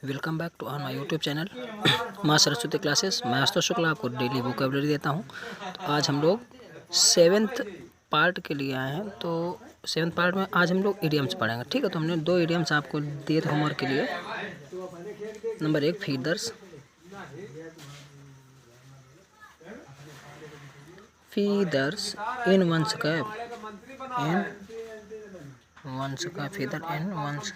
Welcome back to my YouTube channel Maa Saraswati classes. मैं आशुतोष शुक्ला आपको daily vocabulary देता हूँ। तो आज हम लोग 7th पार्ट के लिए आए हैं। तो 7th पार्ट में आज हम लोग इडियम्स पढ़ेंगे, ठीक है। तो हमने 2 इडियम्स आपको दिए थे होमवर्क के लिए। नंबर 1 फीदर्स, फीदर्स इन वंस कैप, इन वंस का फीदर इन वंस।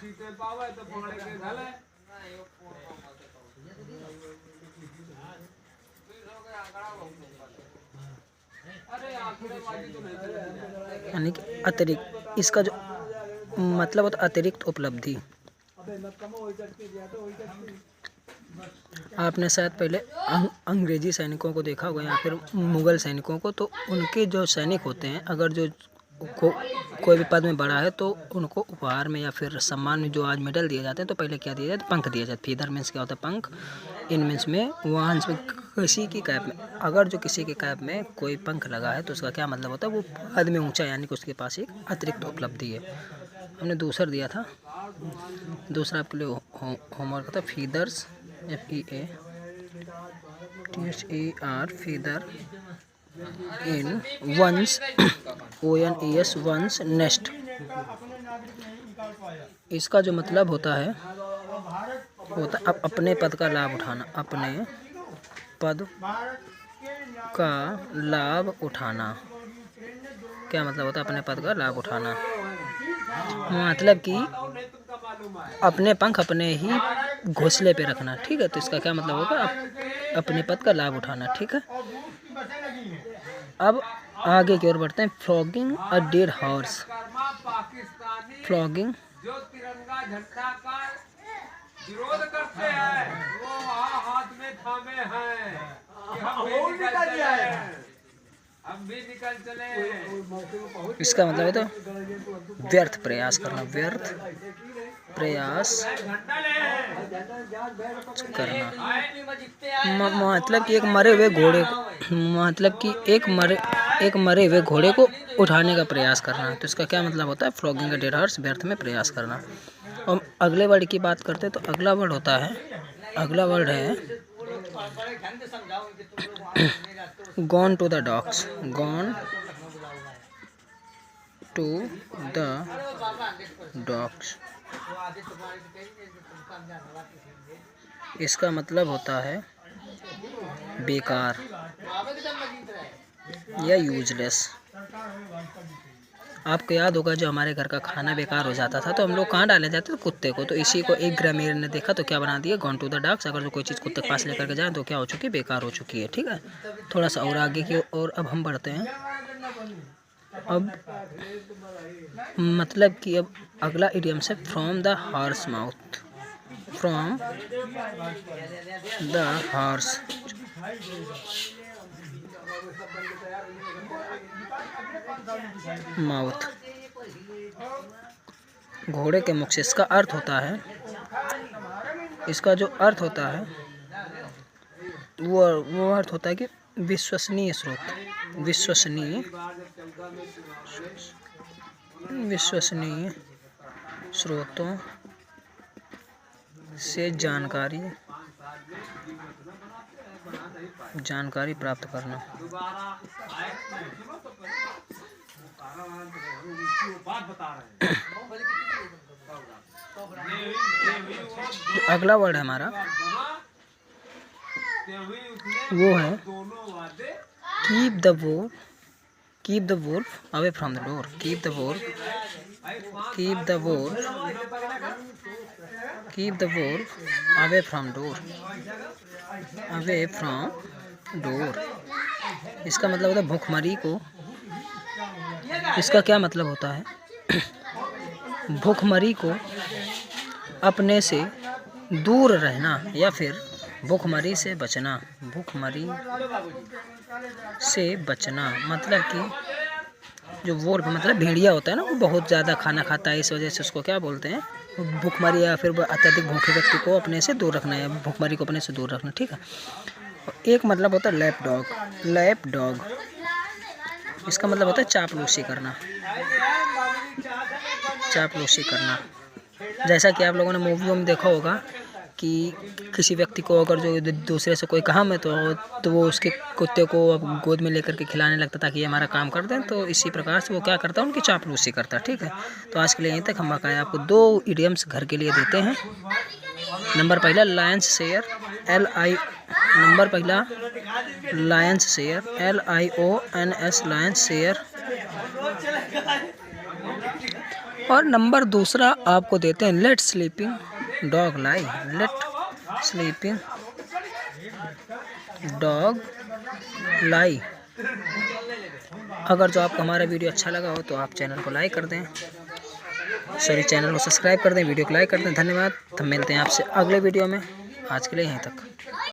यानी कि अतिरिक्त, इसका जो मतलब होता अतिरिक्त उपलब्धि। आपने शायद पहले अंग्रेजी सैनिकों को देखा होगा या फिर मुगल सैनिकों को। तो उनके जो सैनिक होते हैं, अगर जो कोई भी पद में बड़ा है तो उनको उपहार में या फिर सम्मान में जो आज मेडल दिए जाते हैं, तो पहले क्या दिया जाता है? पंख दिया जाता है। फीदर मीन्स क्या होता है? पंख। इन मीन्स में वंस में किसी की कैप में, अगर जो किसी के कैप में कोई पंख लगा है तो उसका क्या मतलब होता है? वो पद में ऊंचा, यानी कि उसके पास एक अतिरिक्त उपलब्धि है। हमने दूसरा दिया था, दूसरा आपके लिए होमवर्क था फीदर्स, FEATHER, फीदर इन वंस, ONES, वंस नेस्ट। इसका जो मतलब होता है अपने पद का लाभ उठाना, अपने पद का लाभ उठाना। क्या मतलब होता है अपने पद का लाभ उठाना? मतलब कि अपने पंख अपने ही घोंसले पे रखना, ठीक है। तो इसका क्या मतलब होगा? अपने पद का लाभ उठाना, ठीक है। अब आगे की ओर बढ़ते हैं। Flogging a dead horse, flogging जो तिरंगा झंडा का विरोध करते हैं वो हाथ में थामे हैं कि हम भी निकल चले। इसका मतलब होता है व्यर्थ प्रयास करना, व्यर्थ प्रयास करना। मतलब कि एक मरे हुए घोड़े को, मतलब कि एक मरे हुए घोड़े को उठाने का प्रयास करना। तो इसका क्या मतलब होता है? फ्लॉगिंग अ डेड हॉर्स, व्यर्थ में प्रयास करना। और अगले वर्ड की बात करते हैं तो अगला वर्ड होता है, अगला वर्ड है gone to the dogs, gone to the dogs. इसका मतलब होता है बेकार या यूजलेस। आपको याद होगा जो हमारे घर का खाना बेकार हो जाता था तो हम लोग कहाँ डाले जाते थे? कुत्ते को। तो इसी को एक ग्रामीण ने देखा तो क्या बना दिया? Gone to the dogs. अगर जो कोई चीज़ कुत्ते के पास लेकर के जाए तो क्या हो चुकी है? बेकार हो चुकी है, ठीक है। थोड़ा सा और आगे की ओर अब हम बढ़ते हैं। अब मतलब कि अब अगला इडियम से from the horse mouth, from the horse mouth, घोड़े के मुख से। इसका अर्थ होता है, इसका जो अर्थ होता है वो अर्थ होता है कि विश्वसनीय स्रोत, विश्वसनीय स्रोतों से जानकारी प्राप्त करना। अगला वर्ड है हमारा, वो है keep the Wolff away from the door, keep the Wolff away from door, away from door. इसका मतलब होता है भूखमरी को। इसका क्या मतलब होता है? भूखमरी को अपने से दूर रहना या फिर भूखमरी से बचना, भूखमरी से बचना। मतलब कि जो वोल्फ मतलब भेड़िया होता है ना, वो बहुत ज़्यादा खाना खाता है, इस वजह से उसको क्या बोलते हैं? भूखमरी, या फिर अत्यधिक भूखे व्यक्ति को अपने से दूर रखना है, भूखमरी को अपने से दूर रखना, ठीक है। एक मतलब होता है लैप डॉग, लैप डॉग। इसका मतलब होता है चापलूसी करना, चापलूसी करना। जैसा कि आप लोगों ने मूवियों में देखा होगा कि किसी व्यक्ति को अगर जो दूसरे से कोई काम है तो वो उसके कुत्ते को अब गोद में लेकर के खिलाने लगता ताकि ये हमारा काम कर दें। तो इसी प्रकार से वो क्या करता है, उनकी चापलूसी करता है। ठीक है, तो आज के लिए यहीं तक। हम बकाया आपको 2 इडियम्स घर के लिए देते हैं। नंबर पहला लायंस शेयर नंबर पहला lions share LIONS lions share, और नंबर दूसरा आपको देते हैं let sleeping dog lie. Let sleeping dog lie. अगर जो आपको हमारा वीडियो अच्छा लगा हो तो आप चैनल को लाइक कर दें, चैनल को सब्सक्राइब कर दें, वीडियो को लाइक कर दें। धन्यवाद। हम मिलते हैं आपसे अगले वीडियो में। आज के लिए यहीं तक।